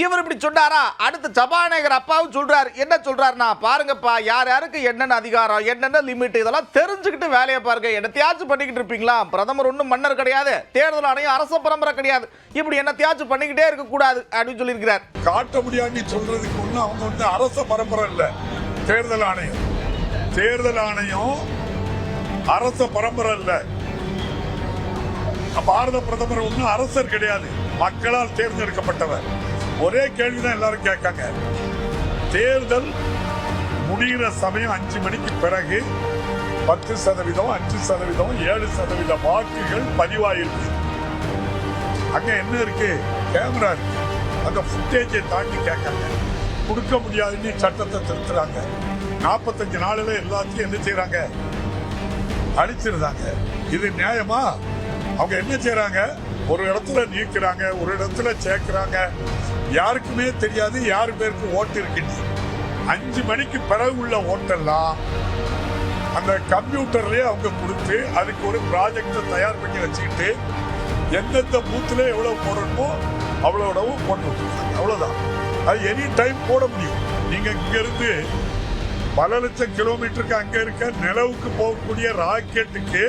இவர் இப்படி சொன்னாரா? அடுத்து சபாநாயகர் அப்பாவும் சொல்றாரு. என்ன சொல்றாருன்னா, பாருங்கப்பா, யார் யாருக்கு என்னென்ன அதிகாரம், என்னென்ன லிமிட், இதெல்லாம் தெரிஞ்சுக்கிட்டு வேலையை பாருங்க. என்னத்தையாச்சும் பண்ணிக்கிட்டு இருப்பீங்களா? பிரதமர் ஒன்றும் மன்னர் கிடையாது, தேர்தல் ஆணையம் அரச பரம்பரை கிடையாது. இப்படி என்னத்தையாச்சும் பண்ணிக்கிட்டே இருக்க கூடாது அப்படின்னு சொல்லியிருக்கிறார். காட்ட முடியாது சொல்றதுக்கு ஒண்ணு அவங்க வந்து அரச பரம்பரை இல்ல. தேர்தல் ஆணையம் அரச பரம்பரை இல்ல. பாரத பிரதமர் ஒன்றும் அரசர் கிடையாது, மக்களால் தேர்ந்தெடுக்கப்பட்டவர். ஒரே கேள்விதான் எல்லாரும் கேட்காங்க. தேர்தல் முடிகிற சமயம் 5 மணிக்கு பிறகு 10%, 5%, 7% வாக்குகள் பதிவாயிருக்கு. அங்க என்ன இருக்கு? கேமரா இருக்கு. அந்த ஃபுட்டேஜை தாண்டி கேட்காங்க. கொடுக்க முடியாதுன்னு சட்டத்தை திருத்துறாங்க. 45 நாளில் எல்லாத்தையும் என்ன செய்யறாங்க? அழிச்சிருந்தாங்க. இது நியாயமா? அவங்க என்ன செய்யறாங்க? ஒரு இடத்துல நீக்கிறாங்க, ஒரு இடத்துல சேர்க்கிறாங்க. யாருக்குமே தெரியாது யாரு பேருக்கு ஓட்டு இருக்குன்னு. 5 மணிக்கு பிறகு உள்ள ஓட்டெல்லாம் அந்த கம்ப்யூட்டர்லயே அவங்க கொடுத்து அதுக்கு ஒரு ப்ராஜெக்டை தயார் பண்ணி வச்சுக்கிட்டு எந்தெந்த பூத்துல எவ்வளவு போடணுமோ அவ்வளோடவும் போட்டு விட்டுருக்காங்க. அவ்வளவுதான். அது எனி டைம் போட முடியும். நீங்க இங்க இருந்து பல லட்சம் கிலோமீட்டருக்கு அங்க இருக்க நிலவுக்கு போகக்கூடிய ராக்கெட்டுக்கு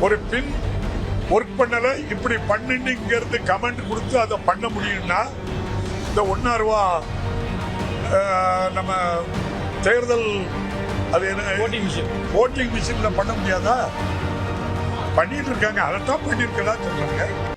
ஒரு பின் ஒர்க் பண்ணல, இப்படி பண்ணிட்டு இங்க இருந்து கமெண்ட் கொடுத்து அதை பண்ண முடியும்னா இந்த 1 ரூபா நம்ம தேர்தல் அது என்ன ஓட்டிங் மிஷின்ல பண்ண முடியாதா? பண்ணிட்டு இருக்காங்க. அதைத்தான் பண்ணிருக்கதா சொல்றாங்க.